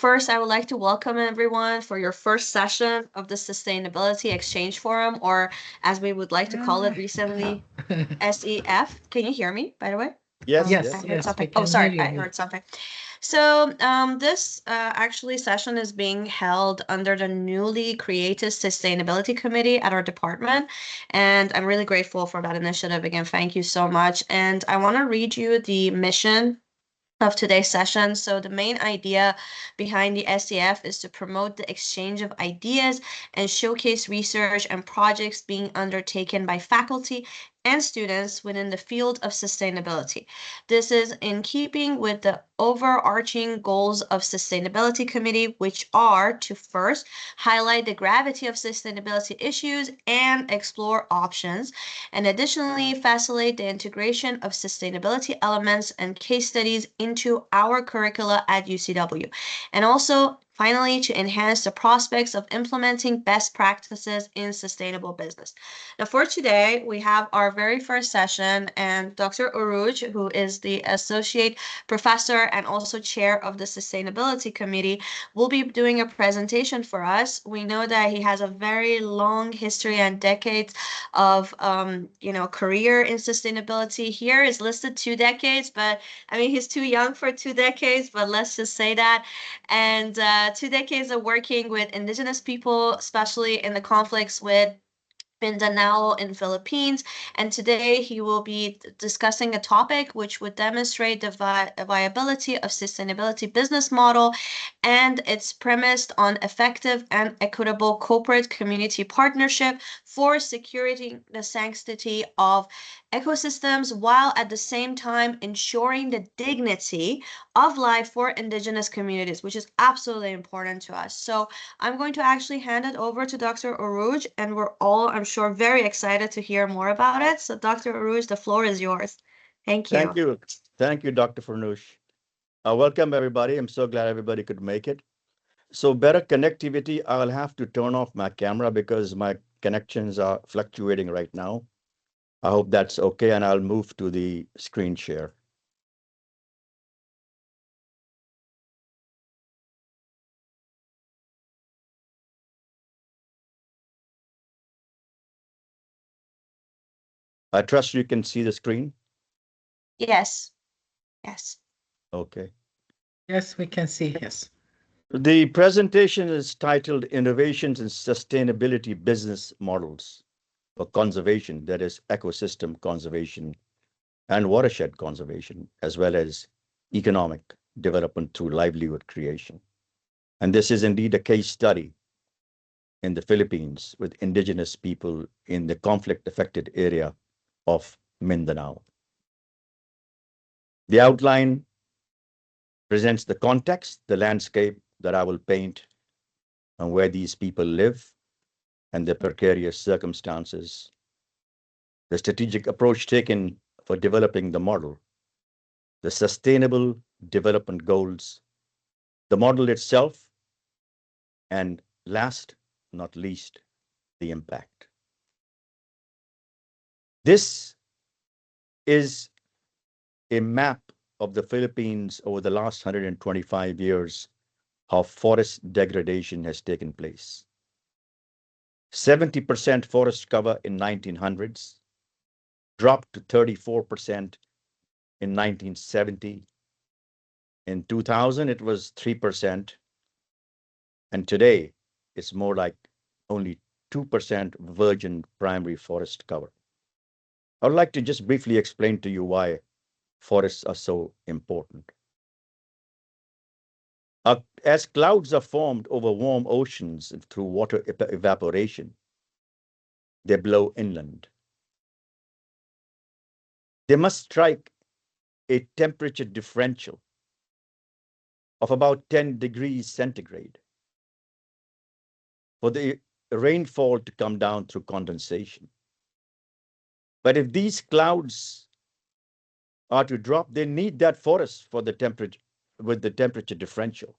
First, I would like to welcome everyone for your first session of the Sustainability Exchange Forum, or as we would like to call it recently, SEF. Can you hear me, by the way? Yes, I yes. heard Yes, something. we Oh, can sorry, hear I you. heard something. So, this actually session is being held under the newly created Sustainability Committee at our department, and I'm really grateful for that initiative. Again, thank you so much. And I want to read you the mission of today's session. So the main idea behind the SEF is to promote the exchange of ideas and showcase research and projects being undertaken by faculty and students within the field of sustainability. This is in keeping with the overarching goals of Sustainability Committee, which are to first highlight the gravity of sustainability issues and explore options, and additionally facilitate the integration of sustainability elements and case studies into our curricula at UCW, and also finally to enhance the prospects of implementing best practices in sustainable business. Now for today, we have our very first session, and Dr. Uruj, who is the associate professor and also chair of the Sustainability Committee, will be doing a presentation for us. We know that he has a very long history and decades of career in sustainability. Here is listed 2 decades, but I mean he's too young for 2 decades, but let's just say that. And 2 decades of working with indigenous people, especially in the conflicts with Mindanao in Philippines, and today he will be discussing a topic which would demonstrate the viability of sustainability business model, and it's premised on effective and equitable corporate community partnership for securing the sanctity of ecosystems while at the same time ensuring the dignity of life for indigenous communities, which is absolutely important to us. So I'm going to actually hand it over to Dr. Uruj, and we're all, I'm sure, very excited to hear more about it. So, Dr. Uruj, the floor is yours. Thank you. Thank you. Thank you, Dr. Farnoosh. Welcome, everybody. I'm so glad everybody could make it. So better connectivity, I'll have to turn off my camera because my connections are fluctuating right now. I hope that's okay, and I'll move to the screen share. I trust you can see the screen. Yes. Yes. Okay. Yes, we can see. Yes. The presentation is titled Innovations in Sustainability Business Models for Conservation, that is ecosystem conservation and watershed conservation, as well as economic development through livelihood creation. And this is indeed a case study in the Philippines with indigenous people in the conflict-affected area of Mindanao. The outline presents the context, the landscape that I will paint, and where these people live and their precarious circumstances, the strategic approach taken for developing the model, the sustainable development goals, the model itself, and last not least, the impact. This is a map of the Philippines over the last 125 years, how forest degradation has taken place. 70% forest cover in 1900s, dropped to 34% in 1970. In 2000, it was 3%. And today, it's more like only 2% virgin primary forest cover. I would like to just briefly explain to you why forests are so important. As clouds are formed over warm oceans through water evaporation, they blow inland. They must strike a temperature differential of about 10 degrees centigrade for the rainfall to come down through condensation. But if these clouds are to drop, they need that forest for the temperature, with the temperature differential.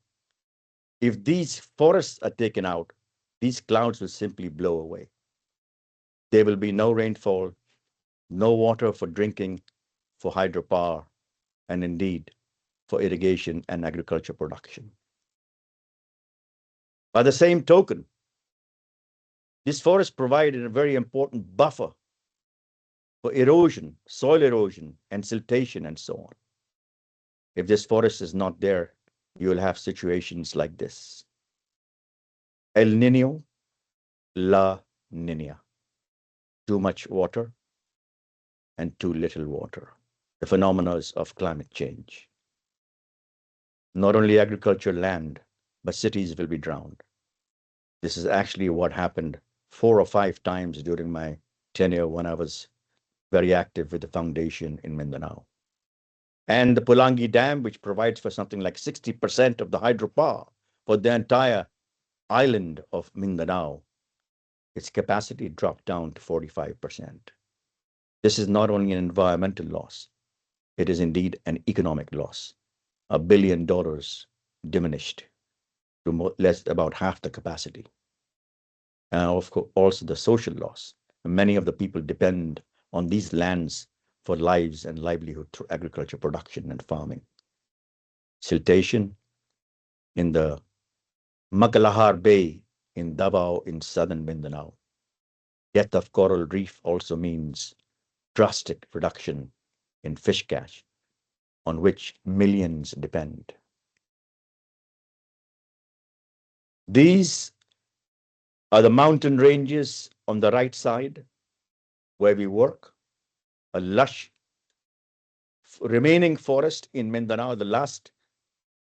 If these forests are taken out, these clouds will simply blow away. There will be no rainfall, no water for drinking, for hydropower, and indeed for irrigation and agriculture production. By the same token, these forests provided a very important buffer for erosion, soil erosion, and siltation, and so on. If this forest is not there, you will have situations like this. El Nino, La Nina. Too much water and too little water. The phenomena of climate change. Not only agricultural land, but cities will be drowned. This is actually what happened 4 or 5 times during my tenure when I was very active with the foundation in Mindanao. And the Pulangi Dam, which provides for something like 60% of the hydropower for the entire island of Mindanao, its capacity dropped down to 45%. This is not only an environmental loss, it is indeed an economic loss. $1 billion diminished to less about half the capacity. And of course, also the social loss. Many of the people depend on these lands for lives and livelihood through agriculture production and farming. Siltation in the Magalahar Bay in Davao in southern Mindanao. Death of coral reef also means drastic reduction in fish catch, on which millions depend. These are the mountain ranges on the right side where we work, a lush remaining forest in Mindanao, the last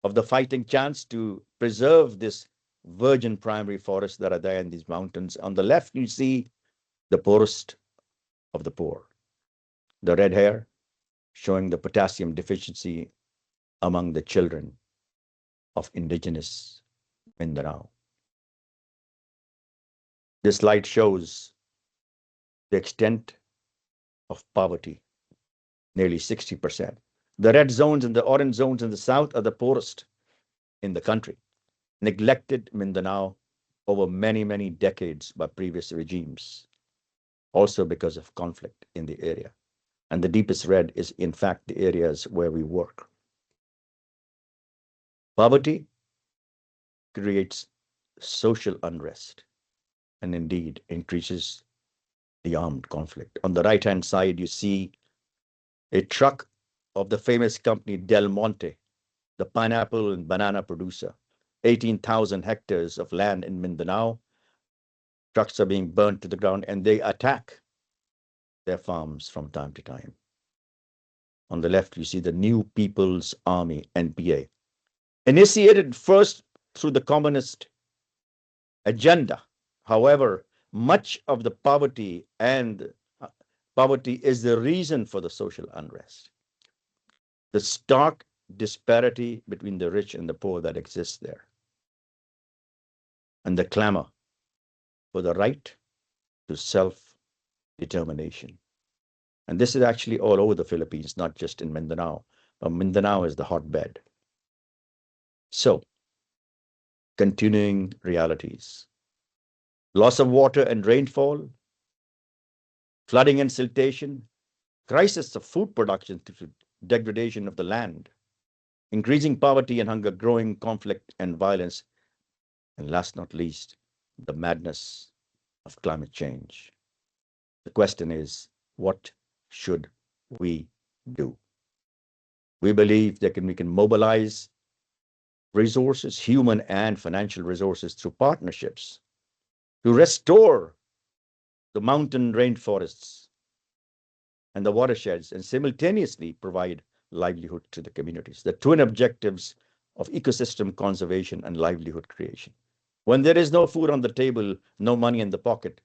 of the fighting chance to preserve this virgin primary forests that are there in these mountains. On the left, you see the poorest of the poor. The red hair showing the potassium deficiency among the children of indigenous Mindanao. This slide shows the extent of poverty, nearly 60%. The red zones and the orange zones in the south are the poorest in the country, neglected Mindanao over many, many decades by previous regimes, also because of conflict in the area. And the deepest red is, in fact, the areas where we work. Poverty creates social unrest and indeed increases the armed conflict. On the right-hand side, you see a truck of the famous company Del Monte, the pineapple and banana producer. 18,000 hectares of land in Mindanao. Trucks are being burned to the ground and they attack their farms from time to time. On the left, you see the New People's Army, NPA, initiated first through the communist agenda. However, much of the poverty is the reason for the social unrest. The stark disparity between the rich and the poor that exists there. And the clamor for the right to self-determination. And this is actually all over the Philippines, not just in Mindanao, but Mindanao is the hotbed. So, continuing realities. Loss of water and rainfall, flooding and siltation, crisis of food production through degradation of the land, increasing poverty and hunger, growing conflict and violence, and last not least, the madness of climate change. The question is, what should we do? We believe that we can mobilize resources, human and financial resources, through partnerships to restore the mountain rainforests and the watersheds and simultaneously provide livelihood to the communities. The twin objectives of ecosystem conservation and livelihood creation. When there is no food on the table, no money in the pocket,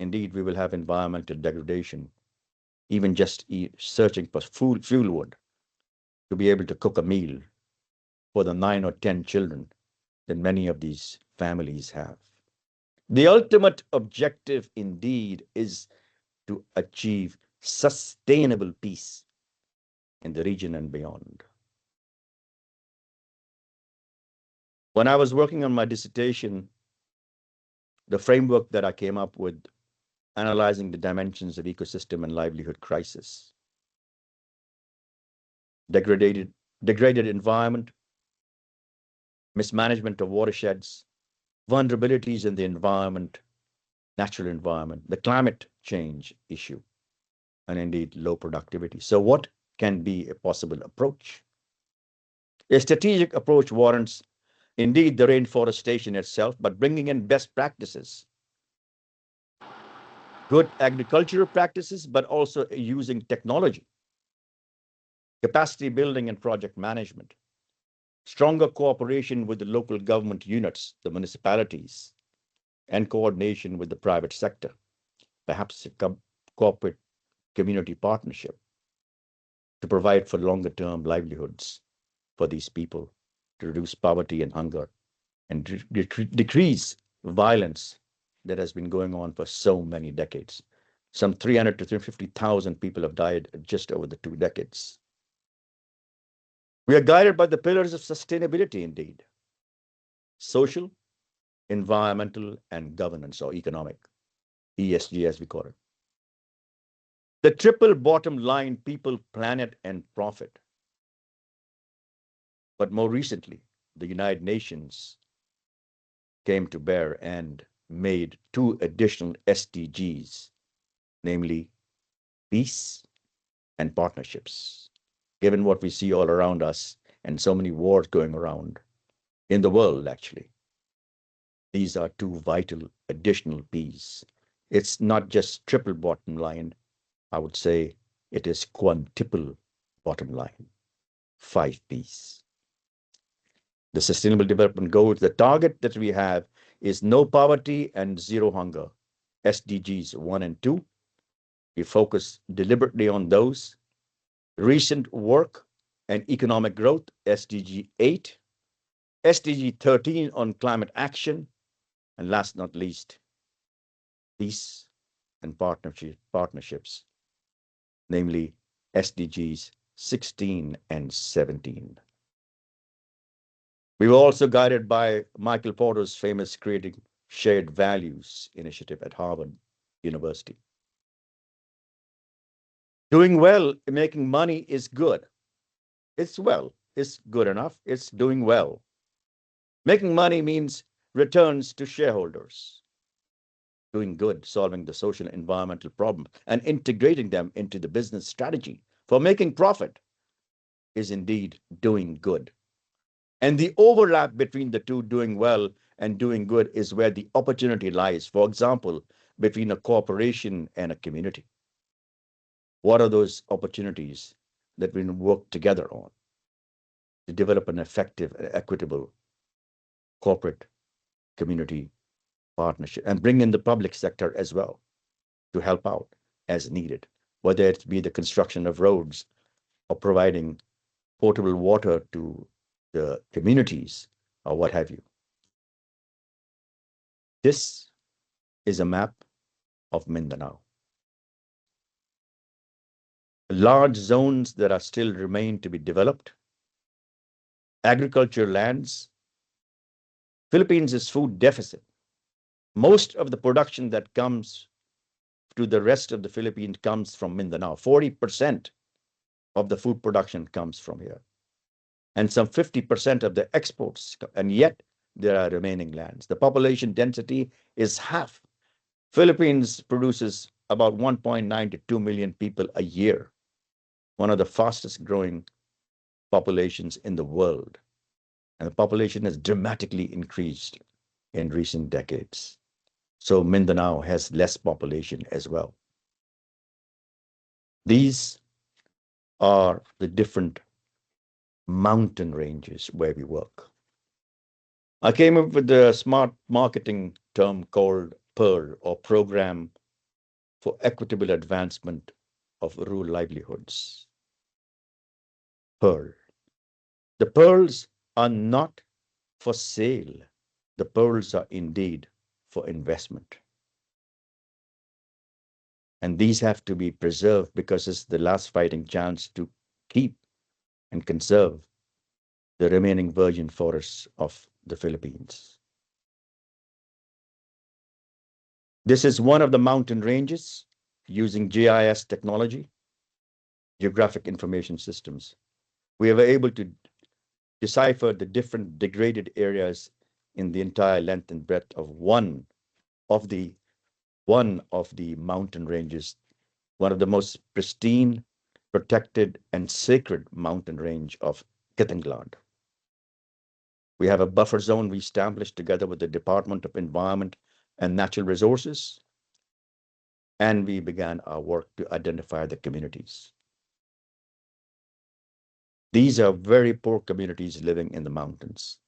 indeed, we will have environmental degradation, even just searching for fuel wood to be able to cook a meal for the 9 or 10 children that many of these families have. The ultimate objective, indeed, is to achieve sustainable peace in the region and beyond. When I was working on my dissertation, the framework that I came up with, analyzing the dimensions of ecosystem and livelihood crisis, degraded environment, mismanagement of watersheds, vulnerabilities in the environment, natural environment, the climate change issue, and indeed low productivity. So what can be a possible approach? A strategic approach warrants indeed the rainforestation itself, but bringing in best practices, good agricultural practices, but also using technology, capacity building and project management, stronger cooperation with the local government units, the municipalities, and coordination with the private sector, perhaps a corporate community partnership to provide for longer term livelihoods for these people, to reduce poverty and hunger, and decrease violence that has been going on for so many decades. Some 300 to 350,000 people have died just over the 2 decades. We are guided by the pillars of sustainability, indeed: social, environmental, and governance, or economic, ESG as we call it. The triple bottom line: people, planet, and profit. But more recently, the United Nations came to bear and made 2 additional SDGs, namely peace and partnerships. Given what we see all around us and so many wars going around in the world, actually, these are 2 vital additional Ps. It's not just triple bottom line. I would say it is quintuple bottom line, 5 Ps. The Sustainable Development Goals, the target that we have is no poverty and zero hunger, SDGs 1 and 2. We focus deliberately on those. Recent work and economic growth, SDG 8, SDG 13 on climate action, and last not least, peace and partnerships, namely SDGs 16 and 17. We were also guided by Michael Porter's famous Creating Shared Values initiative at Harvard University. Doing well, making money is good. It's good enough. It's doing well. Making money means returns to shareholders. Doing good, solving the social and environmental problem, and integrating them into the business strategy for making profit is indeed doing good. And the overlap between the two, doing well and doing good, is where the opportunity lies. For example, between a corporation and a community. What are those opportunities that we work together on to develop an effective and equitable corporate community partnership, and bring in the public sector as well to help out as needed, whether it be the construction of roads or providing potable water to the communities or what have you. This is a map of Mindanao. Large zones that are still remain to be developed, agriculture lands. Philippines is food deficit. Most of the production that comes to the rest of the Philippines comes from Mindanao. 40% of the food production comes from here. And some 50% of the exports, and yet there are remaining lands. The population density is half. Philippines produces about 1.9 to 2 million people a year, one of the fastest growing populations in the world. And the population has dramatically increased in recent decades. So Mindanao has less population as well. These are the different mountain ranges where we work. I came up with the smart marketing term called PEARL, or Program for Equitable Advancement of Rural Livelihoods. PEARL. The pearls are not for sale. The pearls are indeed for investment. And these have to be preserved because it's the last fighting chance to keep and conserve the remaining virgin forests of the Philippines. This is one of the mountain ranges using GIS technology, geographic information systems. We were able to decipher the different degraded areas in the entire length and breadth of of the one of the mountain ranges, one of the most pristine, protected, and sacred mountain range of Kitengland. We have a buffer zone we established together with the Department of Environment and Natural Resources, and we began our work to identify the communities. These are very poor communities living in the mountains.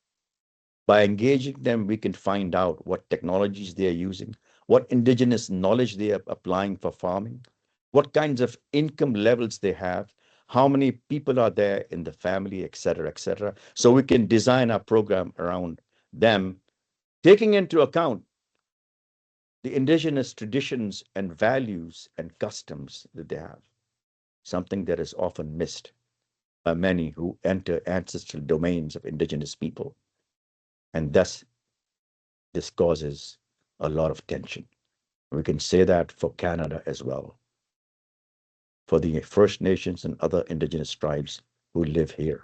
By engaging them, we can find out what technologies they are using, what indigenous knowledge they are applying for farming, what kinds of income levels they have, how many people are there in the family, et cetera, so we can design our program around them, taking into account the indigenous traditions and values and customs that they have, something that is often missed by many who enter ancestral domains of indigenous people. And thus, this causes a lot of tension. We can say that for Canada as well, for the First Nations and other indigenous tribes who live here.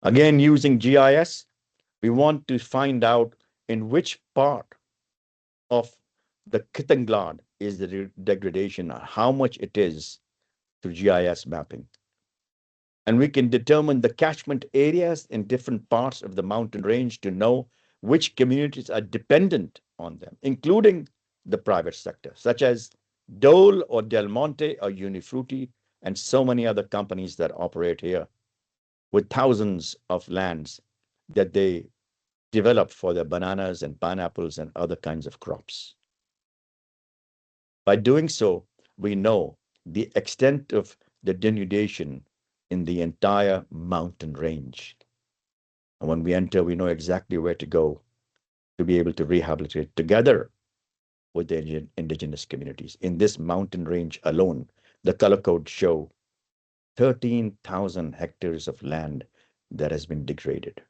Again, using GIS, we want to find out in which part of the Kitengland is the degradation, how much it is through GIS mapping. And we can determine the catchment areas in different parts of the mountain range to know which communities are dependent on them, including the private sector, such as Dole or Del Monte or Unifruti, and so many other companies that operate here with thousands of lands that they develop for their bananas and pineapples and other kinds of crops. By doing so, we know the extent of the denudation in the entire mountain range. And when we enter, we know exactly where to go to be able to rehabilitate together with the indigenous communities. In this mountain range alone, the color codes show 13,000 hectares of land that has been degraded.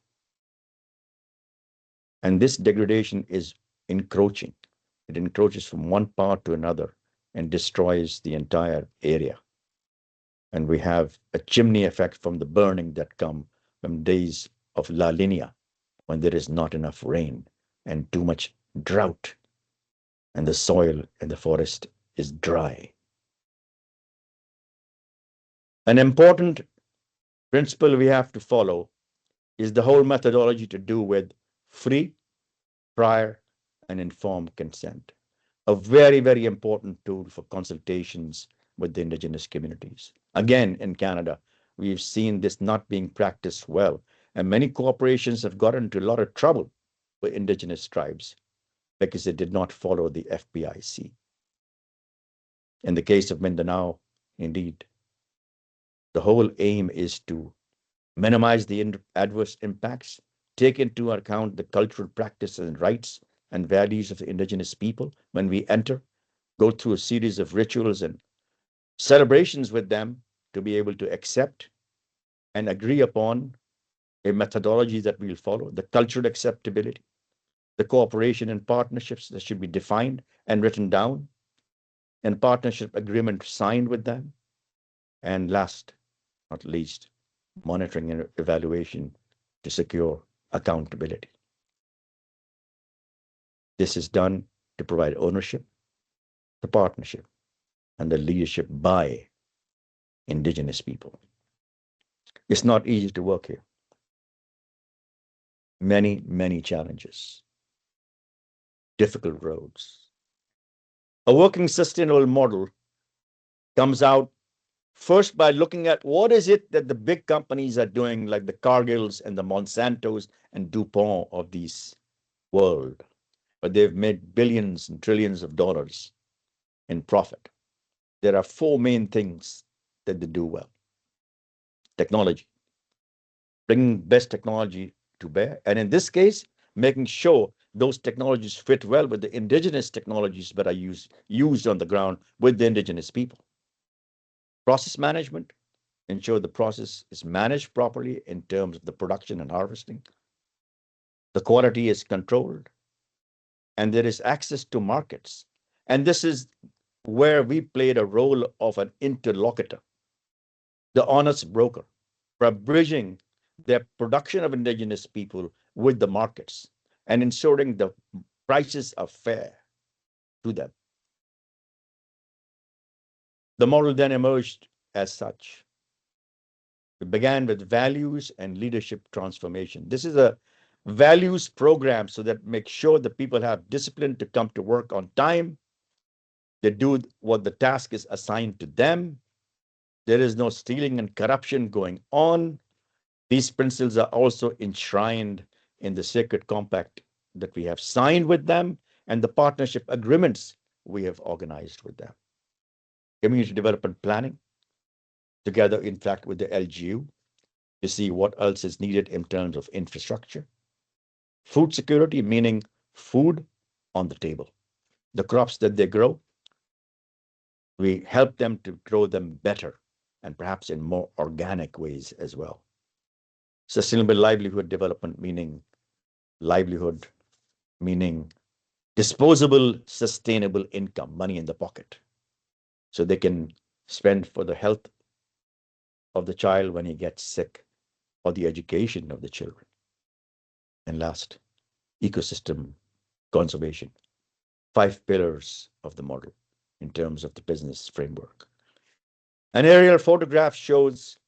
And this degradation is encroaching. It encroaches from one part to another and destroys the entire area. And we have a chimney effect from the burning that come from days of La Nina, when there is not enough rain and too much drought, and the soil in the forest is dry. An important principle we have to follow is the whole methodology to do with free, prior, and informed consent. A very, very important tool for consultations with the indigenous communities. Again, in Canada, we've seen this not being practiced well, and many corporations have gotten into a lot of trouble with indigenous tribes because they did not follow the FPIC. In the case of Mindanao, indeed, the whole aim is to minimize the adverse impacts, take into account the cultural practices and rights and values of the indigenous people when we enter, go through a series of rituals and celebrations with them to be able to accept and agree upon a methodology that we'll follow, the cultural acceptability, the cooperation and partnerships that should be defined and written down, and partnership agreement signed with them, and last, not least, monitoring and evaluation to secure accountability. This is done to provide ownership, the partnership, and the leadership by indigenous people. It's not easy to work here. Many, many challenges, difficult roads. A working sustainable model comes out first by looking at what is it that the big companies are doing, like the Cargills and the Monsantos and DuPont of this world, but they've made billions and trillions of dollars in profit. There are four main things that they do well. Technology, bringing best technology to bear, and in this case, making sure those technologies fit well with the indigenous technologies that are used on the ground with the indigenous people. Process management, ensure the process is managed properly in terms of the production and harvesting. The quality is controlled, and there is access to markets. And this is where we played a role of an interlocutor, the honest broker, for bridging the production of indigenous people with the markets and ensuring the prices are fair to them. The model then emerged as such. It began with values and leadership transformation. This is a values program so that make sure that people have discipline to come to work on time. They do what the task is assigned to them. There is no stealing and corruption going on. These principles are also enshrined in the sacred compact that we have signed with them and the partnership agreements we have organized with them. Community development planning, together, in fact, with the LGU, to see what else is needed in terms of infrastructure. Food security, meaning food on the table. The crops that they grow, we help them to grow them better and perhaps in more organic ways as well. Sustainable livelihood development, meaning livelihood, meaning disposable, sustainable income, money in the pocket, so they can spend for the health of the child when he gets sick or the education of the children. And last, ecosystem conservation, 5 pillars of the model in terms of the business framework. An aerial photograph shows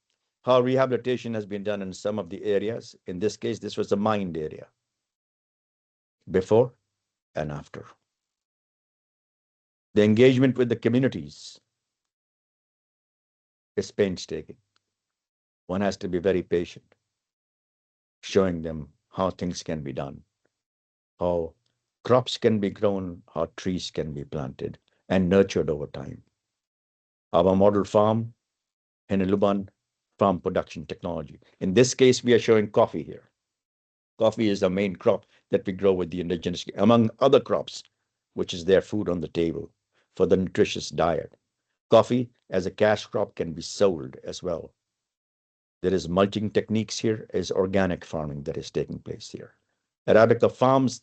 how rehabilitation has been done in some of the areas. In this case, this was a mined area, before and after. The engagement with the communities is painstaking. One has to be very patient, showing them how things can be done, how crops can be grown, how trees can be planted and nurtured over time. Our model farm, Henneluban Farm Production Technology. In this case, we are showing coffee here. Coffee is the main crop that we grow with the indigenous, among other crops, which is their food on the table for the nutritious diet. Coffee as a cash crop can be sold as well. There is mulching techniques here, is organic farming that is taking place here. Arabica farms,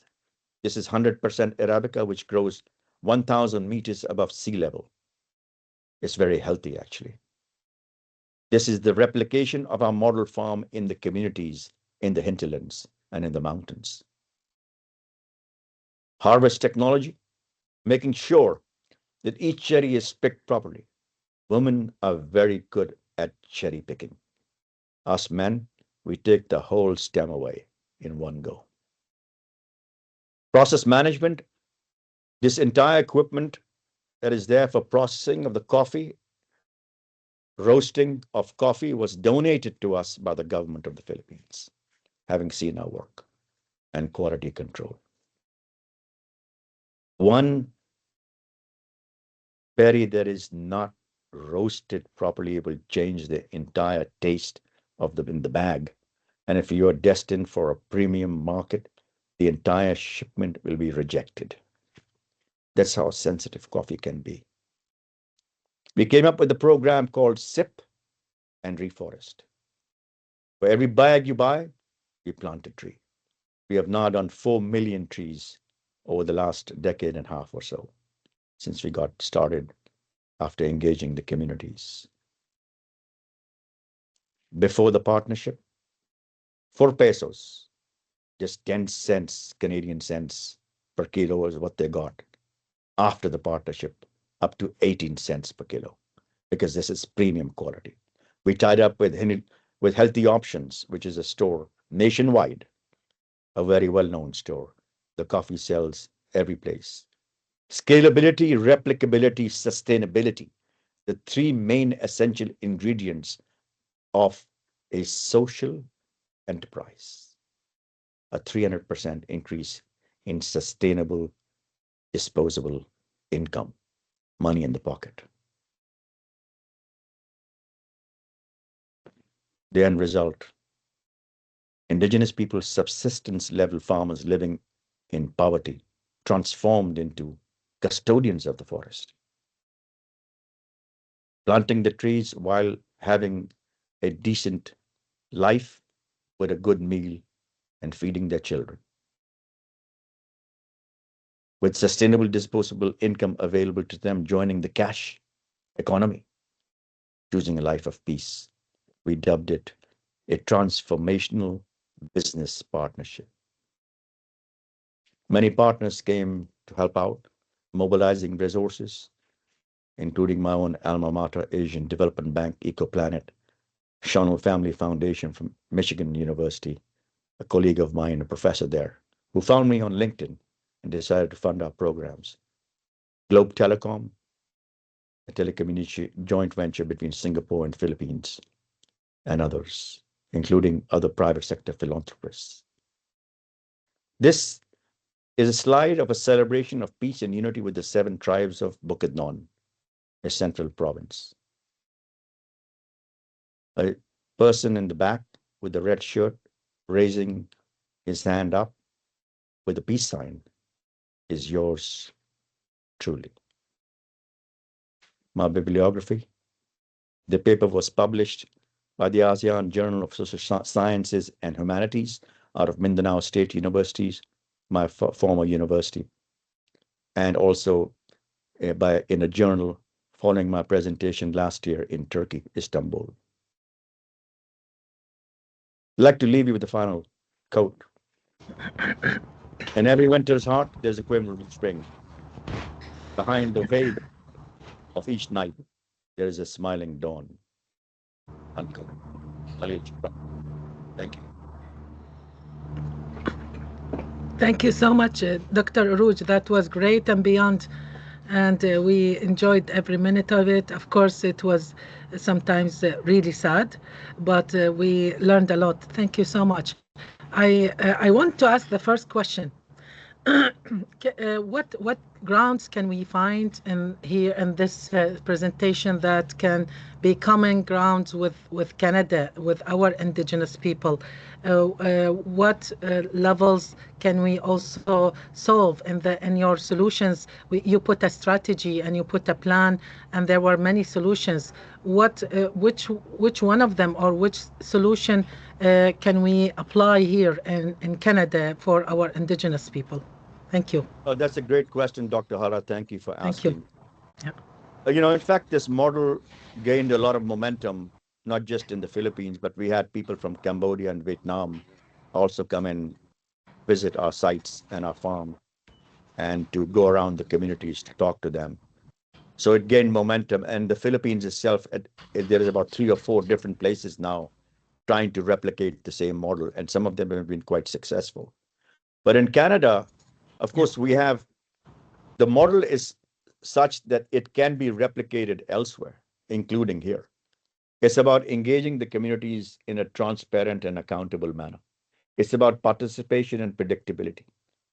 this is 100% Arabica, which grows 1,000 meters above sea level. It's very healthy, actually. This is the replication of our model farm in the communities, in the hinterlands and in the mountains. Harvest technology, making sure that each cherry is picked properly. Women are very good at cherry picking. Us men, we take the whole stem away in one go. Process management, this entire equipment that is there for processing of the coffee, roasting of coffee was donated to us by the government of the Philippines, having seen our work and quality control. One berry that is not roasted properly will change the entire taste of in the bag. And if you are destined for a premium market, the entire shipment will be rejected. That's how sensitive coffee can be. We came up with a program called SIP and Reforest. For every bag you buy, we plant a tree. We have now done 4 million trees over the last decade and a half or so, since we got started after engaging the communities. Before the partnership, 4 pesos, just 10 cents, Canadian cents per kilo is what they got. After the partnership, up to 18 cents per kilo, because this is premium quality. We tied up with Healthy Options, which is a store nationwide, a very well-known store. The coffee sells every place. Scalability, replicability, sustainability, the 3 main essential ingredients of a social enterprise. A 300% increase in sustainable, disposable income, money in the pocket. The end result, indigenous people's subsistence level farmers living in poverty transformed into custodians of the forest, planting the trees while having a decent life with a good meal and feeding their children, with sustainable disposable income available to them, joining the cash economy, choosing a life of peace. We dubbed it a transformational business partnership. Many partners came to help out, mobilizing resources, including my own alma mater, Asian Development Bank, EcoPlanet, Shano Family Foundation from Michigan University, a colleague of mine, a professor there, who found me on LinkedIn and decided to fund our programs. Globe Telecom, a telecommunication joint venture between Singapore and Philippines, and others, including other private sector philanthropists. This is a slide of a celebration of peace and unity with the 7 tribes of Bukidnon, a central province. A person in the back with the red shirt raising his hand up with a peace sign is yours truly. My bibliography. The paper was published by the ASEAN Journal of Social Sciences and Humanities out of Mindanao State University, my former university, and also in a journal following my presentation last year in Turkey, Istanbul. I'd like to leave you with the final quote. In every winter's heart, there's a quiver of spring. Behind the veil of each night, there is a smiling dawn. Uncle. Thank you. Thank you so much, Dr. Arooj. That was great and beyond. And we enjoyed every minute of it. Of course, it was sometimes really sad, but we learned a lot. Thank you so much. I want to ask the first question. What grounds can we find here in this presentation that can be common grounds with Canada, with our indigenous people? What levels can we also solve in your solutions? You put a strategy and you put a plan, and there were many solutions. Which one of them or which solution can we apply here in Canada for our indigenous people? Thank you. Oh, that's a great question, Dr. Hara. Thank you for asking. Thank you. You know, in fact, this model gained a lot of momentum, not just in the Philippines, but we had people from Cambodia and Vietnam also come and visit our sites and our farm and to go around the communities to talk to them. So it gained momentum. And the Philippines itself, there is about 3 or 4 different places now trying to replicate the same model. And some of them have been quite successful. But in Canada, of course, we have the model is such that it can be replicated elsewhere, including here. It's about engaging the communities in a transparent and accountable manner. It's about participation and predictability,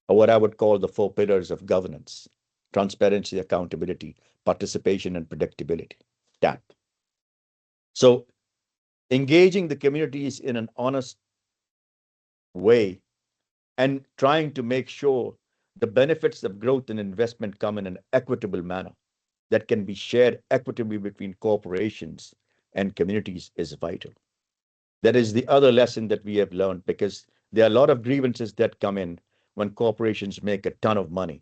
or what I would call the 4 pillars of governance: transparency, accountability, participation, and predictability. TAP. So engaging the communities in an honest way and trying to make sure the benefits of growth and investment come in an equitable manner that can be shared equitably between corporations and communities is vital. That is the other lesson that we have learned, because there are a lot of grievances that come in when corporations make a ton of money.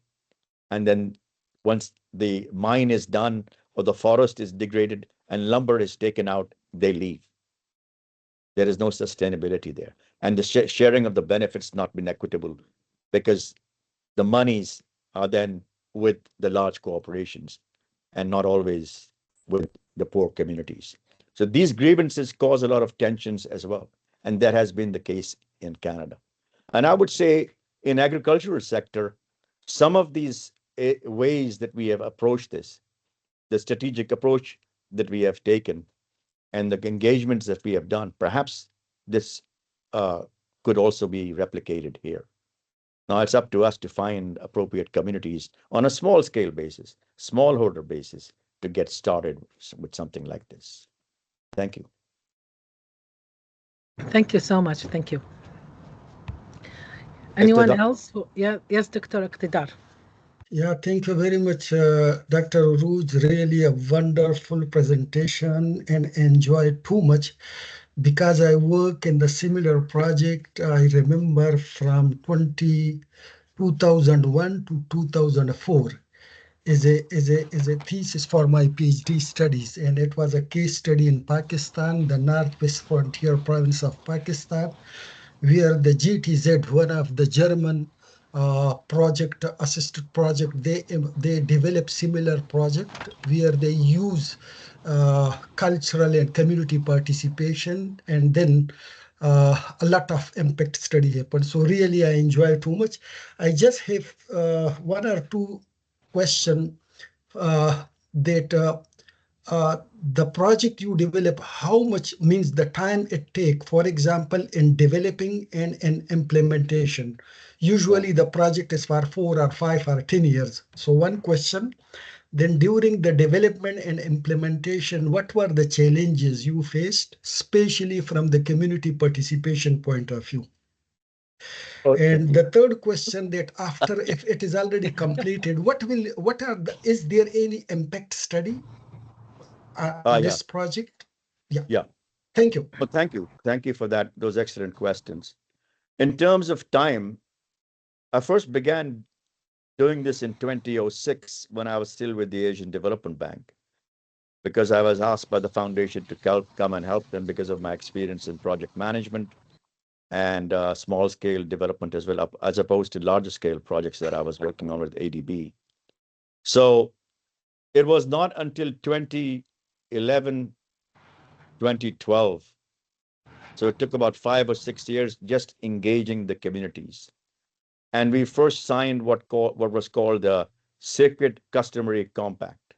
And then once the mine is done or the forest is degraded and lumber is taken out, they leave. There is no sustainability there. And the sharing of the benefits not been equitable, because the monies are then with the large corporations and not always with the poor communities. So these grievances cause a lot of tensions as well. And that has been the case in Canada. And I would say in agricultural sector, some of these ways that we have approached this, the strategic approach that we have taken and the engagements that we have done, perhaps this could also be replicated here. Now it's up to us to find appropriate communities on a small scale basis, smallholder basis, to get started with something like this. Thank you. Thank you so much. Thank you. Anyone else? Yeah, yes, Dr. Iqtidar. Yeah, thank you very much, Dr. Arooj. Really a wonderful presentation and enjoyed too much, because I work in the similar project. I remember from 2001 to 2004 is a thesis for my PhD studies, and it was a case study in Pakistan, the Northwest Frontier province of Pakistan, where the GTZ, one of the German project assisted project. They develop similar project where they use cultural and community participation, and then a lot of impact study happens. So really, I enjoy too much. I just have one or two question that the project you develop, how much means the time it take, for example, in developing and in implementation. Usually the project is for 4 or 5 or 10 years. So one question, then during the development and implementation, what were the challenges you faced, especially from the community participation point of view? Okay. And the third question, that after, if it is already completed, is there any impact study on Yeah. this project? Yeah, Yeah. thank you. Well, thank you. Thank you for that. Those excellent questions. In terms of time, I first began doing this in 2006 when I was still with the Asian Development Bank, because I was asked by the foundation to come and help them because of my experience in project management and small scale development as well, as opposed to larger scale projects that I was working on with ADB. So it was not until 2011, 2012. So it took about 5 or 6 years just engaging the communities. And we first signed what was called the Sacred Customary Compact,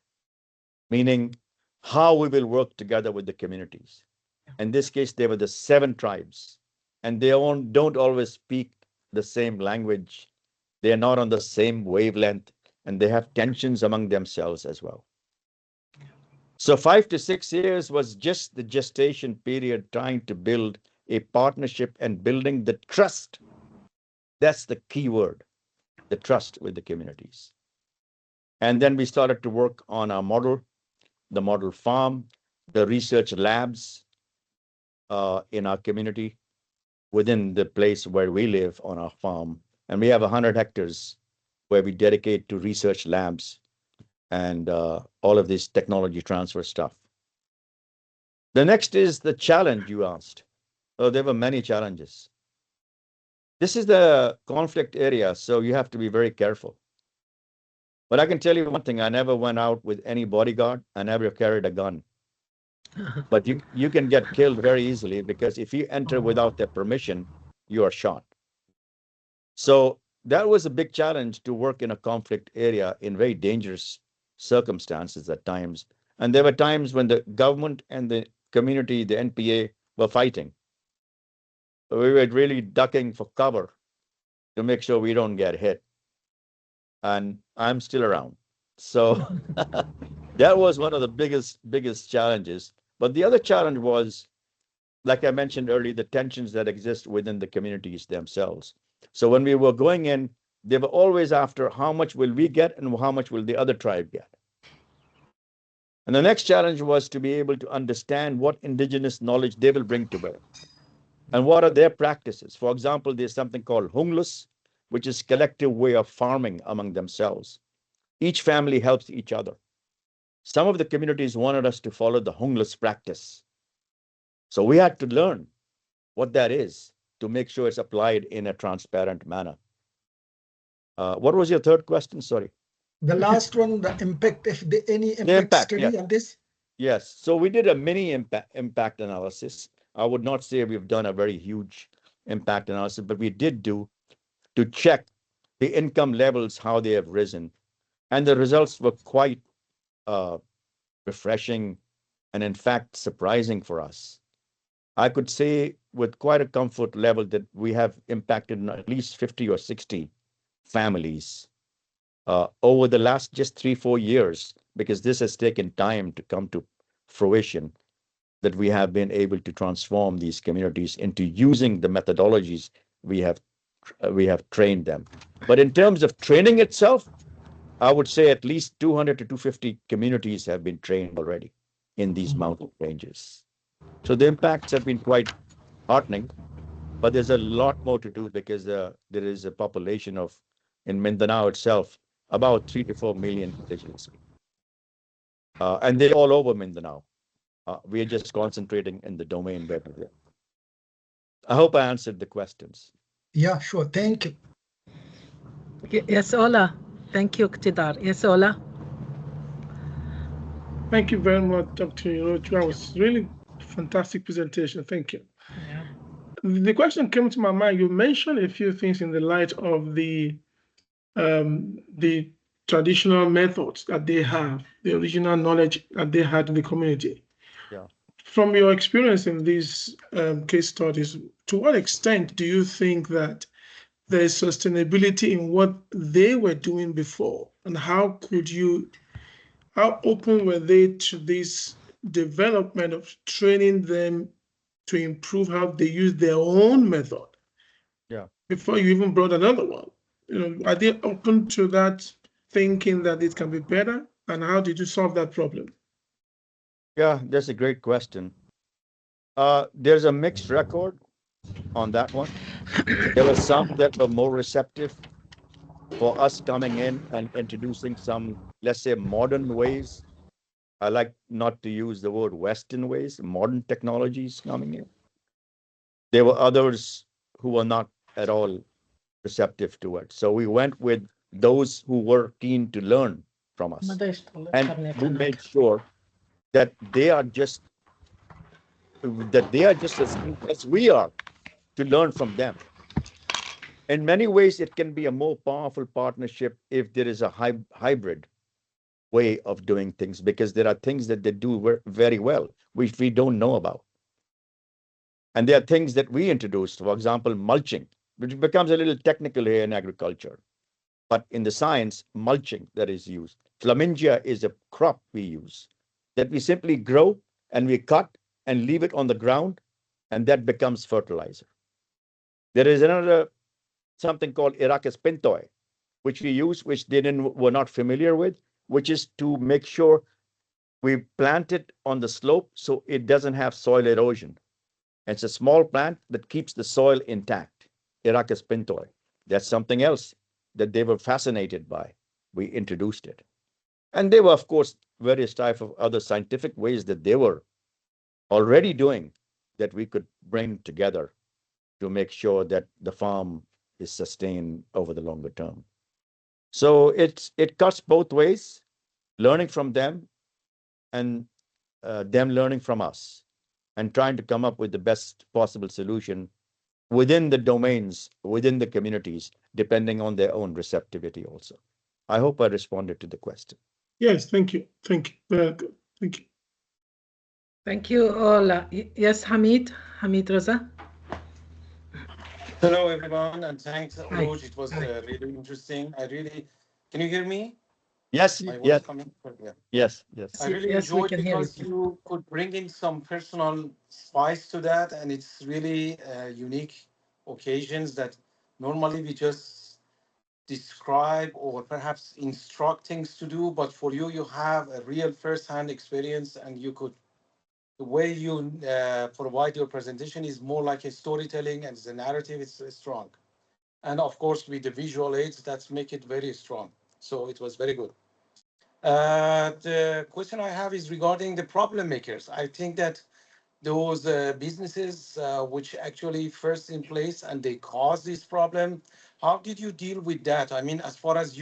meaning how we will work together with the communities. In this case, they were the 7 tribes, and they don't always speak the same language. They are not on the same wavelength, and they have tensions among themselves as well. So 5 to 6 years was just the gestation period, trying to build a partnership and building the trust. That's the key word, the trust with the communities. And then we started to work on our model, the model farm, the research labs in our community within the place where we live on our farm. And we have 100 hectares where we dedicate to research labs and all of this technology transfer stuff. The next is the challenge you asked. Oh, there were many challenges. This is the conflict area, so you have to be very careful. But I can tell you one thing, I never went out with any bodyguard. I never carried a gun. But you can get killed very easily, because if you enter without their permission, you are shot. So that was a big challenge, to work in a conflict area in very dangerous circumstances at times. And there were times when the government and the community, the NPA, were fighting. We were really ducking for cover to make sure we don't get hit. And I'm still around. So that was one of the biggest challenges. But the other challenge was, like I mentioned earlier, the tensions that exist within the communities themselves. So when we were going in, they were always after how much will we get and how much will the other tribe get. And the next challenge was to be able to understand what indigenous knowledge they will bring to bear and what are their practices. For example, there's something called hunglus, which is collective way of farming among themselves. Each family helps each other. Some of the communities wanted us to follow the hunglus practice. So we had to learn what that is to make sure it's applied in a transparent manner. What was your third question? Sorry. The last one, the impact, any impact study yeah. on this? Yes. So we did a mini impact analysis. I would not say we've done a very huge impact analysis, but we did do to check the income levels, how they have risen. And the results were quite refreshing and, in fact, surprising for us. I could say with quite a comfort level that we have impacted at least 50 or 60 families over the last just 3-4 years, because this has taken time to come to fruition, that we have been able to transform these communities into using the methodologies we have trained them. But in terms of training itself, I would say at least 200 to 250 communities have been trained already in these mountain ranges. So the impacts have been quite heartening, but there's a lot more to do, because there is a population of, in Mindanao itself, about 3 to 4 million indigenous. And they're all over Mindanao. We are just concentrating in the domain where we're. I hope I answered the questions. Yeah, sure. Thank you. Yes, Ola. Thank you, Ktidar. Yes, Ola. Thank you very much, Dr. Yorochu. That was really fantastic presentation. Thank you. Yeah. The question came to my mind. You mentioned a few things in the light of the traditional methods that they have, the original knowledge that they had in the community. Yeah. From your experience in these case studies, to what extent do you think that there is sustainability in what they were doing before, and how open were they to this development of training them to improve how they use their own method? Yeah. Before you even brought another one, are they open to that, thinking that it can be better? And how did you solve that problem? Yeah, that's a great question. There's a mixed record on that one. There were some that were more receptive for us coming in and introducing some, let's say, modern ways. I like not to use the word Western ways, modern technologies coming in. There were others who were not at all receptive to it. So we went with those who were keen to learn from us. And we made sure that they are just as keen as we are to learn from them. In many ways, it can be a more powerful partnership if there is a hybrid way of doing things, because there are things that they do very well, which we don't know about. And there are things that we introduced, for example, mulching, which becomes a little technical here in agriculture. But in the science, mulching that is used. Flamingia is a crop we use that we simply grow and we cut and leave it on the ground, and that becomes fertilizer. There is another something called Arachis pintoi, which we use, which they were not familiar with, which is to make sure we plant it on the slope so it doesn't have soil erosion. It's a small plant that keeps the soil intact. Arachis pintoi. That's something else that they were fascinated by. We introduced it. And there were, of course, various types of other scientific ways that they were already doing that we could bring together to make sure that the farm is sustained over the longer term. So it cuts both ways, learning from them and them learning from us, and trying to come up with the best possible solution within the domains, within the communities, depending on their own receptivity also. I hope I responded to the question. Yes, thank you. Thank you. Very good. Thank you. Thank you, Ola. Yes, Hamid Raza. Hello, everyone, and thanks, Hi. Roj. It was really interesting. Can you hear me? Yes, My voice yes, coming? Yeah. yes. I really Yes, we enjoyed can hear because you. you could bring in some personal spice to that, and it's really unique occasions that normally we just describe or perhaps instruct things to do, but for you, you have a real first-hand experience, and the way you provide your presentation is more like a storytelling, and the narrative is strong. And of course, with the visual aids, that's make it very strong. So it was very good. The question I have is regarding the problem makers. I think that those businesses which actually first in place and they cause this problem, how did you deal with that? I mean, as far as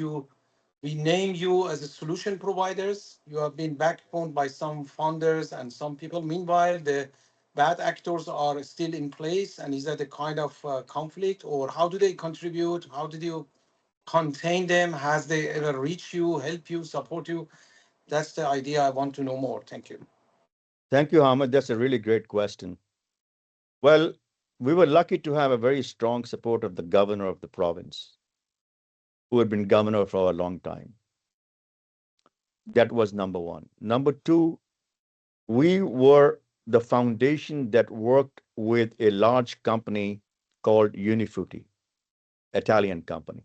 we name you as a solution providers, you have been backbone by some founders and some people. Meanwhile, the bad actors are still in place. And is that a kind of conflict, or how do they contribute? How did you contain them? Has they ever reached you, help you, support you? That's the idea. I want to know more. Thank you. Thank you, Hamid. That's a really great question. Well, we were lucky to have a very strong support of the governor of the province, who had been governor for a long time. That was number one. Number two, we were the foundation that worked with a large company called Unifruti, Italian company.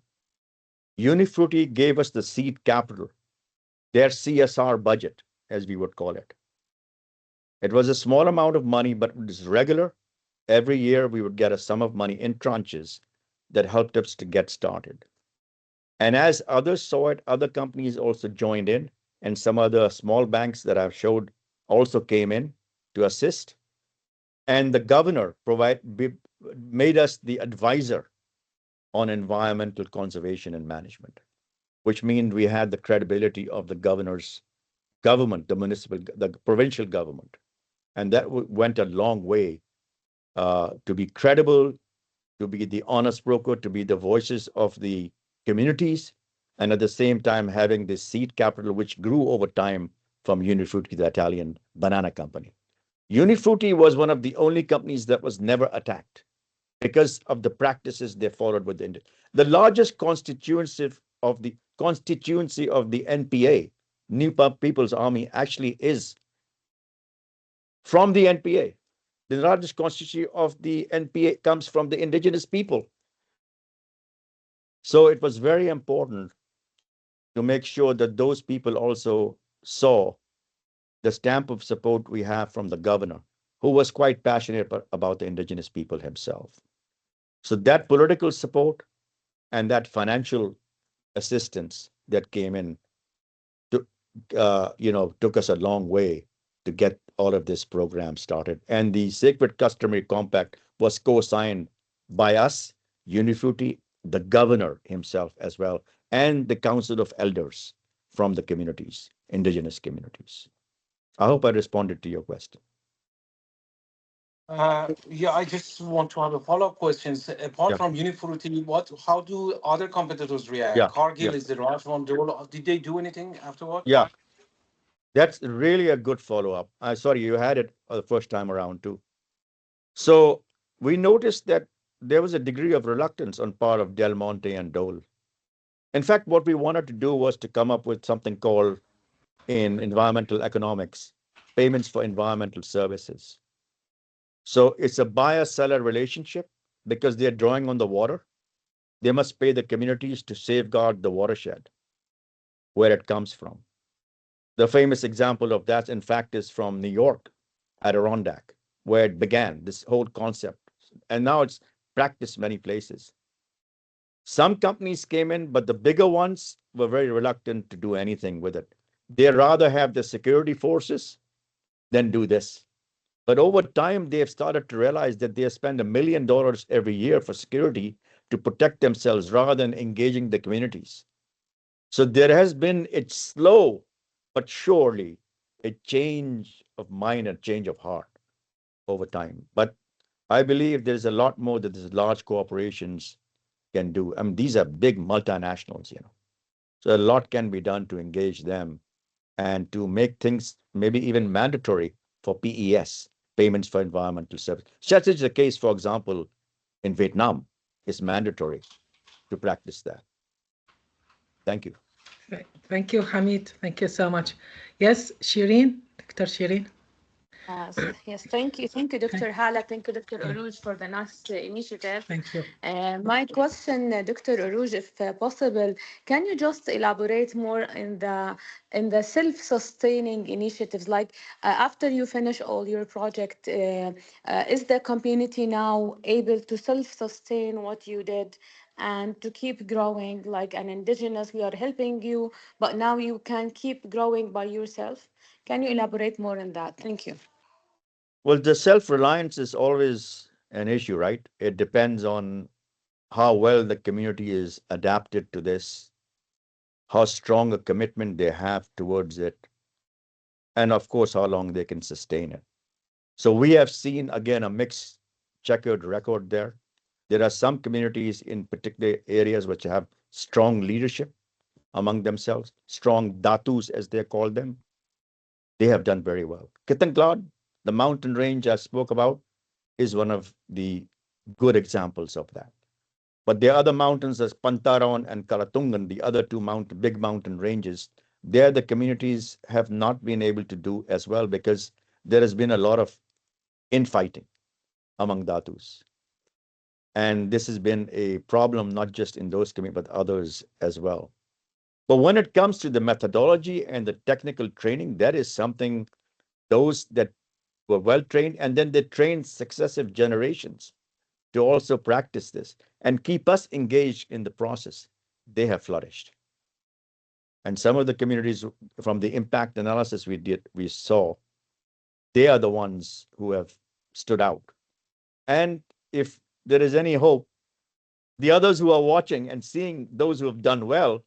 Unifruti gave us the seed capital, their CSR budget, as we would call it. It was a small amount of money, but it was regular. Every year we would get a sum of money in tranches that helped us to get started. And as others saw it, other companies also joined in, and some other small banks that I've showed also came in to assist. And the governor made us the advisor on environmental conservation and management, which means we had the credibility of the governor's government, the provincial government. And that went a long way to be credible, to be the honest broker, to be the voices of the communities, and at the same time having this seed capital, which grew over time from Unifrutti, the Italian banana company. Unifrutti was one of the only companies that was never attacked because of the practices they followed with the largest constituency of the NPA, New People's Army, actually is from the NPA. The largest constituency of the NPA comes from the indigenous people. So it was very important to make sure that those people also saw the stamp of support we have from the governor, who was quite passionate about the indigenous people himself. So that political support and that financial assistance that came in took us a long way to get all of this program started. And the Sacred Customary Compact was co-signed by us, Unifrutti, the governor himself as well, and the Council of Elders from the communities, indigenous communities. I hope I responded to your question. Yeah, I just want to have a follow-up question. Apart Yeah. from Unifrutti, how do other competitors react? Yeah, Cargill yeah. is the right one. Did they do anything afterward? Yeah, that's really a good follow-up. Sorry, you had it the first time around too. So we noticed that there was a degree of reluctance on part of Del Monte and Dole. In fact, what we wanted to do was to come up with something called, in environmental economics, payments for environmental services. So it's a buyer-seller relationship because they're drawing on the water. They must pay the communities to safeguard the watershed where it comes from. The famous example of that, in fact, is from New York, Adirondack, where it began, this whole concept. And now it's practiced many places. Some companies came in, but the bigger ones were very reluctant to do anything with it. They rather have the security forces than do this. But over time, they have started to realize that they spend $1 million every year for security to protect themselves rather than engaging the communities. So there has been, it's slow, but surely a change of mind and change of heart over time. But I believe there's a lot more that these large corporations can do. I mean, these are big multinationals, So a lot can be done to engage them and to make things maybe even mandatory for PES, payments for environmental service. Such is the case, for example, in Vietnam. It's mandatory to practice that. Thank you. Thank you, Hamid. Thank you so much. Yes, Shireen, Dr. Shireen. Yes, thank you, Dr. Hala. Thank you, Dr. Arouj, for the nice initiative. Thank you. My question, Dr. Arouj, if possible, can you just elaborate more in the self-sustaining initiatives? Like after you finish all your project, is the community now able to self-sustain what you did and to keep growing? Like an indigenous, we are helping you, but now you can keep growing by yourself. Can you elaborate more on that? Thank you. Well, the self-reliance is always an issue, right? It depends on how well the community is adapted to this, how strong a commitment they have towards it, and of course, how long they can sustain it. So we have seen, again, a mixed checkered record there. There are some communities in particular areas which have strong leadership among themselves, strong datus, as they call them. They have done very well. Kittanklad, the mountain range I spoke about, is one of the good examples of that. But there are other mountains as Pantaron and Karatungan, the other two big mountain ranges. There, the communities have not been able to do as well because there has been a lot of infighting among datus. And this has been a problem, not just in those communities, but others as well. But when it comes to the methodology and the technical training, that is something those that were well trained, and then they trained successive generations to also practice this and keep us engaged in the process. They have flourished. And some of the communities, from the impact analysis we saw, they are the ones who have stood out. And if there is any hope, the others who are watching and seeing those who have done well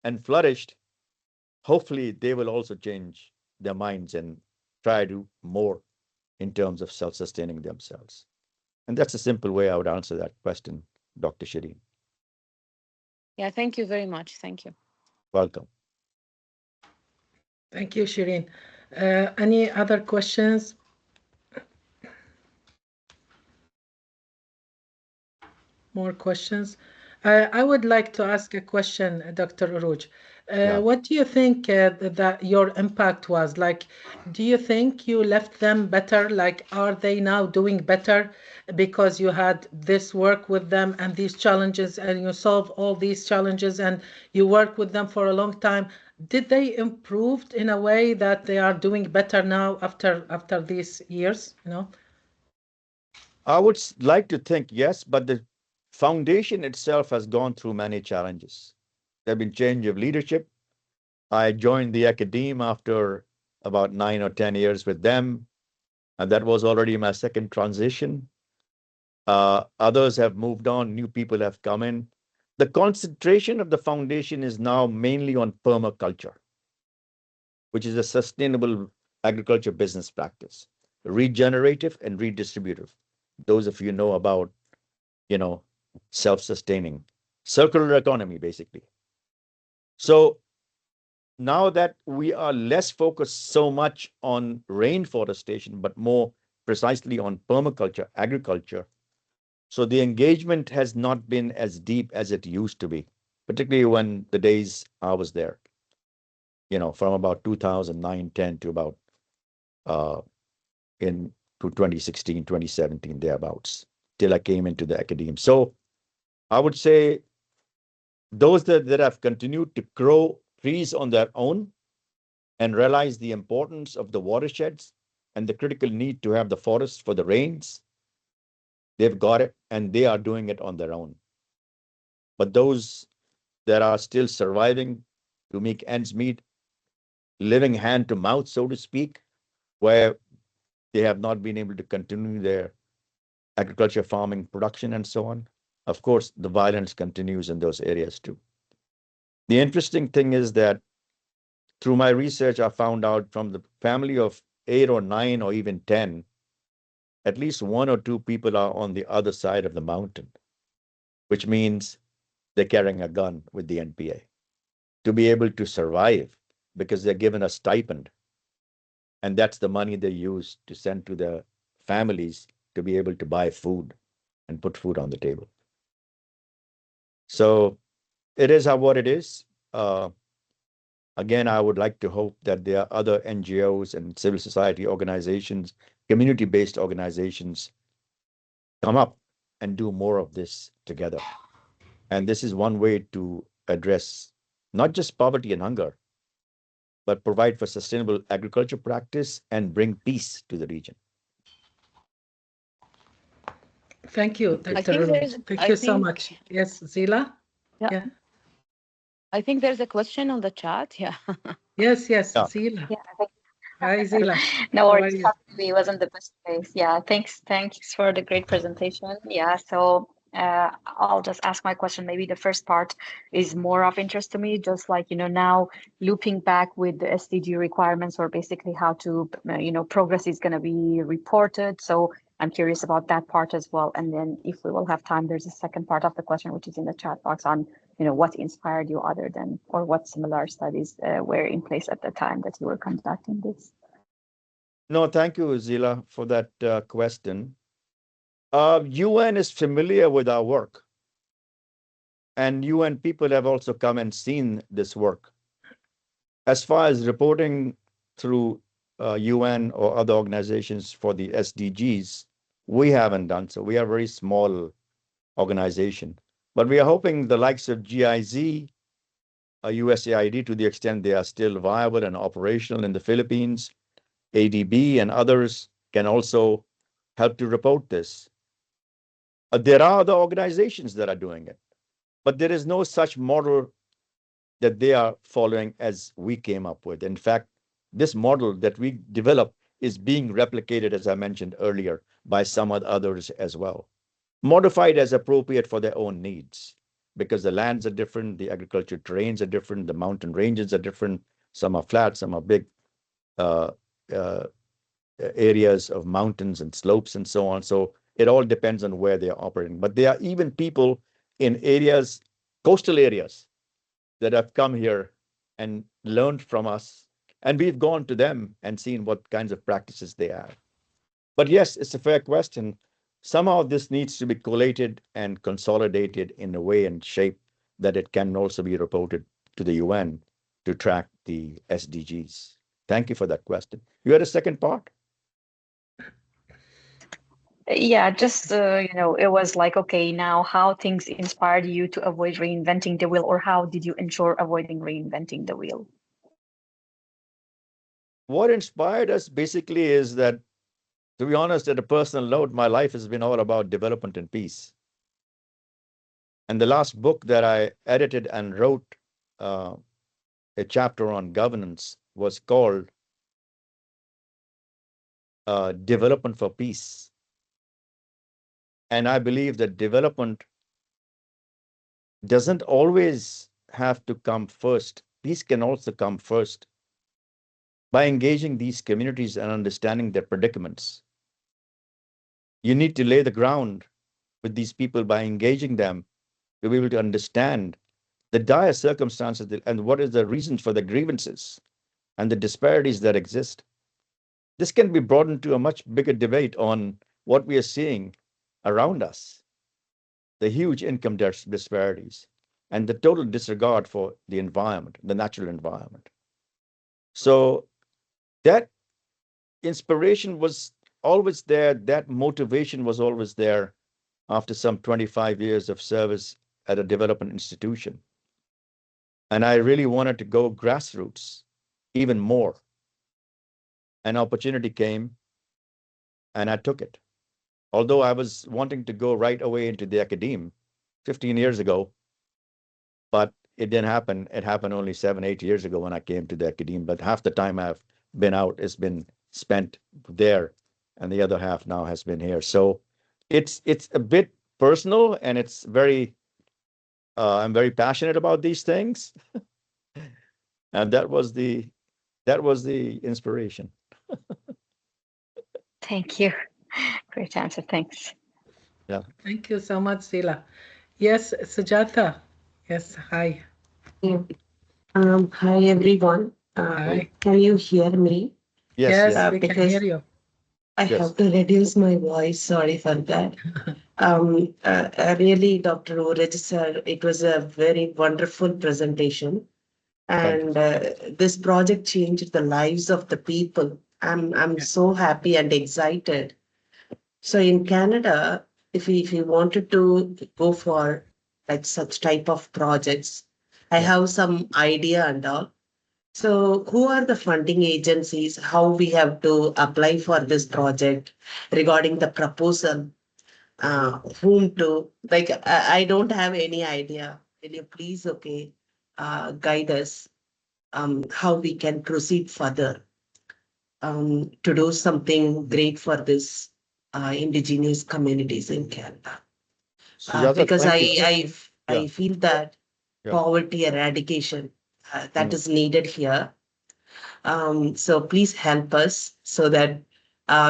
and flourished, hopefully they will also change their minds and try to do more in terms of self-sustaining themselves. And that's a simple way I would answer that question, Dr. Shireen. Yeah, thank you very much. Thank you. Welcome. Thank you, Shireen. Any other questions? More questions? I would like to ask a question, Dr. Uruj. Yeah. What do you think that your impact was? Like, do you think you left them better? Like, are they now doing better because you had this work with them and these challenges, and you solve all these challenges and you work with them for a long time? Did they improve in a way that they are doing better now after these years, you know? I would like to think yes, but the foundation itself has gone through many challenges. There have been change of leadership. I joined the academe after about 9 or 10 years with them, and that was already my second transition. Others have moved on, new people have come in. The concentration of the foundation is now mainly on permaculture, which is a sustainable agriculture business practice, regenerative and redistributive. Those of you know about, self-sustaining, circular economy, basically. So now that we are less focused so much on rainforestation, but more precisely on permaculture, agriculture, so the engagement has not been as deep as it used to be, particularly when the days I was there, from about 2009, 10 to about to 2016, 2017, thereabouts, till I came into the academe. So I would say those that have continued to grow trees on their own and realize the importance of the watersheds and the critical need to have the forests for the rains, they've got it and they are doing it on their own. But those that are still surviving to make ends meet, living hand to mouth, so to speak, where they have not been able to continue their agriculture, farming, production, and so on, of course, the violence continues in those areas too. The interesting thing is that through my research, I found out from the family of 8 or 9 or even 10, at least 1 or 2 people are on the other side of the mountain, which means they're carrying a gun with the NPA to be able to survive because they're given a stipend. And that's the money they use to send to their families to be able to buy food and put food on the table. So it is what it is. Again, I would like to hope that there are other NGOs and civil society organizations, community-based organizations, come up and do more of this together. And this is one way to address not just poverty and hunger, but provide for sustainable agriculture practice and bring peace to the region. Thank you, Dr. Thank you so much. Yes, Zila? Yeah. I think there's a question on the chat. Yeah. Yes, Yeah. Zila. Yeah. Hi, Zila. No How worries. are you? Probably wasn't the best place. Yeah. Thanks for the great presentation. Yeah. So I'll just ask my question. Maybe the first part is more of interest to me, just like, now looping back with the SDG requirements, or basically how to, progress is going to be reported. So I'm curious about that part as well. And then if we will have time, there's a second part of the question, which is in the chat box on, what inspired you other than, or what similar studies were in place at the time that you were conducting this? No, thank you, Zila, for that question. UN is familiar with our work, and UN people have also come and seen this work. As far as reporting through UN or other organizations for the SDGs, we haven't done so. We are a very small organization, but we are hoping the likes of GIZ, USAID, to the extent they are still viable and operational in the Philippines, ADB and others can also help to report this. There are other organizations that are doing it, but there is no such model that they are following as we came up with. In fact, this model that we developed is being replicated, as I mentioned earlier, by some others as well. modified as appropriate for their own needs, because the lands are different, the agriculture terrains are different, the mountain ranges are different. Some are flat, some are big uh, uh, areas of mountains and slopes and so on. So it all depends on where they are operating. But there are even people in areas, coastal areas, that have come here and learned from us. And we've gone to them and seen what kinds of practices they have. But yes, it's a fair question. Somehow this needs to be collated and consolidated in a way and shape that it can also be reported to the UN to track the SDGs. Thank you for that question. You had a second part? Yeah, just it was like, okay, now how things inspired you to avoid reinventing the wheel, or how did you ensure avoiding reinventing the wheel? What inspired us basically is that, to be honest, at a personal note, my life has been all about development and peace. And the last book that I edited and wrote a chapter on governance was called Development for Peace. And I believe that development doesn't always have to come first. Peace can also come first by engaging these communities and understanding their predicaments. You need to lay the ground with these people by engaging them to be able to understand the dire circumstances and what is the reasons for the grievances and the disparities that exist. This can be brought into a much bigger debate on what we are seeing around us, the huge income disparities, and the total disregard for the environment, the natural environment. So that inspiration was always there, that motivation was always there after some 25 years of service at a development institution. And I really wanted to go grassroots even more. An opportunity came and I took it. Although I was wanting to go right away into the academe 15 years ago, but it didn't happen. It happened only 7, 8 years ago when I came to the academe. But half the time I've been out has been spent there, and the other half now has been here. So it's a bit personal, and it's very I'm very passionate about these things, and that was the inspiration. Thank you. Great answer. Thanks. Yeah. Thank you so much, Sheila. Yes, Sujata. Yes, hi. Yeah. Hi everyone. Hi. Can you hear me? Yes, Yes, we can Because hear you. I Yes. have to reduce my voice. Sorry for that. Really, Dr. Uraj sir, it was a very wonderful presentation, Thank you. and this project changed the lives of the people. I'm Yeah. so happy and excited. So in Canada, if we wanted to go for like such type of projects, I Yeah. have some idea and all. So who are the funding agencies? How we have to apply for this project regarding the proposal? Whom to like? I don't have any idea. Will you please, okay, guide us how we can proceed further to do something great for this indigenous communities in Canada? Sujata, Because thank you. I Yeah. feel that Yeah. poverty eradication that Mm. is needed here. So please help us so that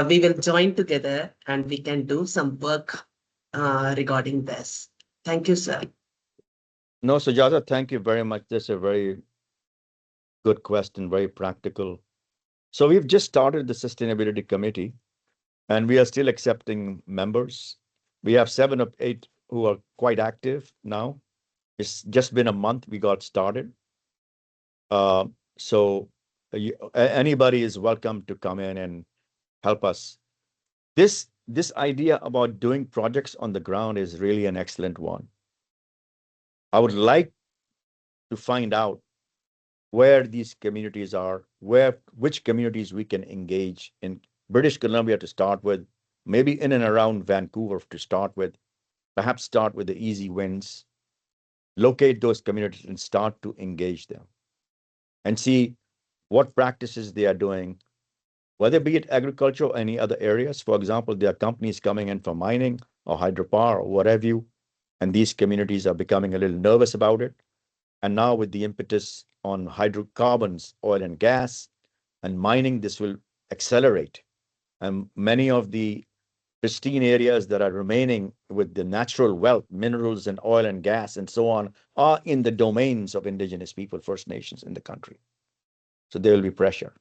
we will join together and we can do some work regarding this. Thank you, sir. No, Sujata, thank you very much. That's a very good question, very practical. So we've just started the sustainability committee, and we are still accepting members. We have 7 or 8 who are quite active now. It's just been a month we got started. So anybody is welcome to come in and help us. This idea about doing projects on the ground is really an excellent one. I would like to find out where these communities are, which communities we can engage in British Columbia to start with, maybe in and around Vancouver to start with, perhaps start with the easy wins, locate those communities and start to engage them and see what practices they are doing, whether be it agriculture or any other areas. For example, there are companies coming in for mining. or hydropower or whatever you, and these communities are becoming a little nervous about it. And now with the impetus on hydrocarbons, oil and gas, and mining, this will accelerate. And many of the pristine areas that are remaining with the natural wealth, minerals and oil and gas and so on, are in the domains of indigenous people, First Nations in the country. So there will be pressure.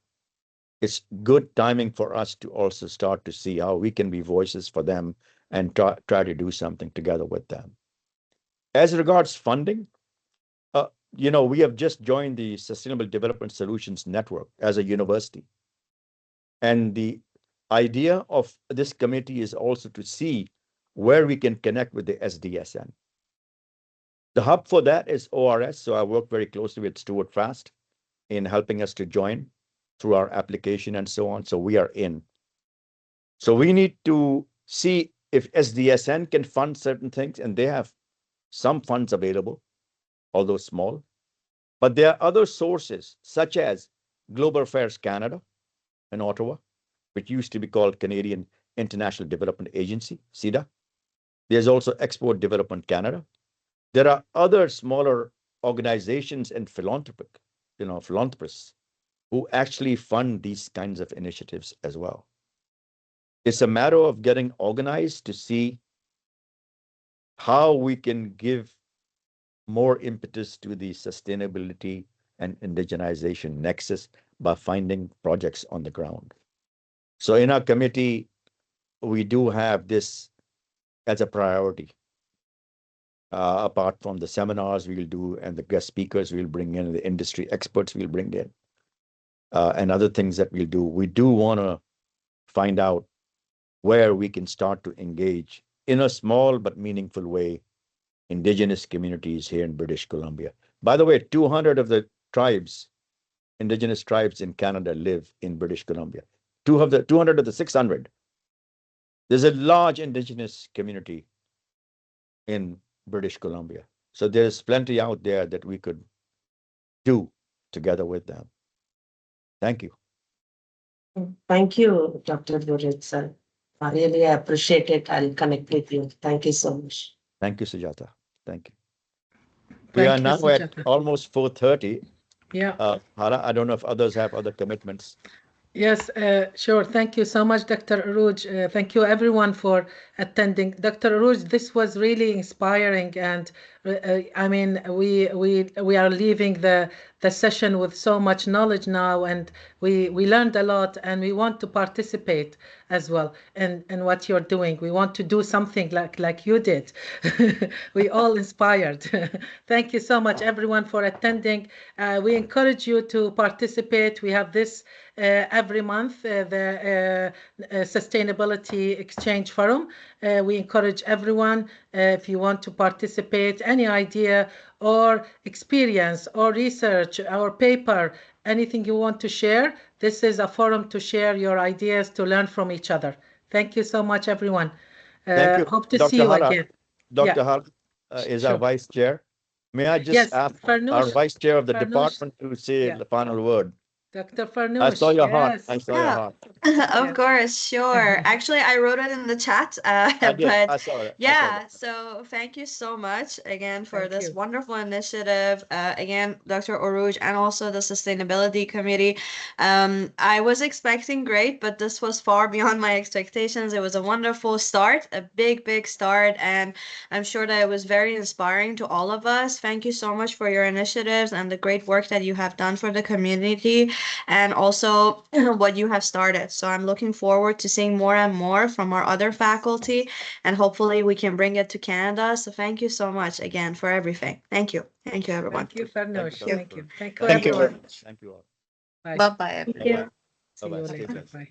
It's good timing for us to also start to see how we can be voices for them and try to do something together with them. As regards funding, we have just joined the Sustainable Development Solutions Network as a university. And the idea of this committee is also to see where we can connect with the SDSN. The hub for that is ORS, so I work very closely with Stuart Fast in helping us to join through our application and so on, so we are in. So we need to see if SDSN can fund certain things, and they have some funds available, although small. But there are other sources, such as Global Affairs Canada in Ottawa, which used to be called Canadian International Development Agency, CIDA. There's also Export Development Canada. There are other smaller organizations and philanthropists who actually fund these kinds of initiatives as well. It's a matter of getting organized to see how we can give more impetus to the sustainability and indigenization nexus by finding projects on the ground. So in our committee, we do have this as a priority. Apart from the seminars we'll do and the guest speakers we'll bring in, the industry experts we'll bring in, and other things that we'll do, we do want to find out where we can start to engage in a small but meaningful way indigenous communities here in British Columbia. By the way, 200 of the tribes, indigenous tribes in Canada, live in British Columbia. 200 of the 600. There's a large indigenous community in British Columbia. So there's plenty out there that we could do together with them. Thank you. Thank you, Dr. Burrit, sir. I really appreciate it. I'll connect with you. Thank you so much. Thank you, Sujata. Thank you. We are now at almost 4:30. Yeah. Hara, I don't know if others have other commitments. Yes, sure. Thank you so much, Dr. Arooj. Thank you, everyone, for attending. Dr. Arooj, this was really inspiring, and I mean, we are leaving the session with so much knowledge now, and we learned a lot, and we want to participate as well in what you're doing. We want to do something like you did. We all inspired. Thank you so much, everyone, for attending. We encourage you to participate. We have this every month, the Sustainability Exchange Forum. We encourage everyone, if you want to participate, any idea or experience or research or paper, anything you want to share, this is a forum to share your ideas, to learn from each other. Thank you so much, everyone. Thank you. Hope to Dr. see you Hara, again. Dr. Hara is our vice chair. May I just ask our vice chair of the department to say the final word? Dr. Farnoosh. I saw your heart. I saw your heart. Of course, sure. Actually, I wrote it in the chat. But I saw it. yeah, so thank you so much again for this wonderful initiative. Again, Dr. Arooj, and also the Sustainability Committee. I was expecting great, but this was far beyond my expectations. It was a wonderful start, a big start, and I'm sure that it was very inspiring to all of us. Thank you so much for your initiatives and the great work that you have done for the community, and also what you have started. So I'm looking forward to seeing more and more from our other faculty, and hopefully we can bring it to Canada. So thank you so much again for everything. Thank you. Thank you, everyone. Thank you, Farnoosh. Thank you. Thank you, everyone. Thank you all. Bye. Bye-bye. Bye-bye. See you later. Bye.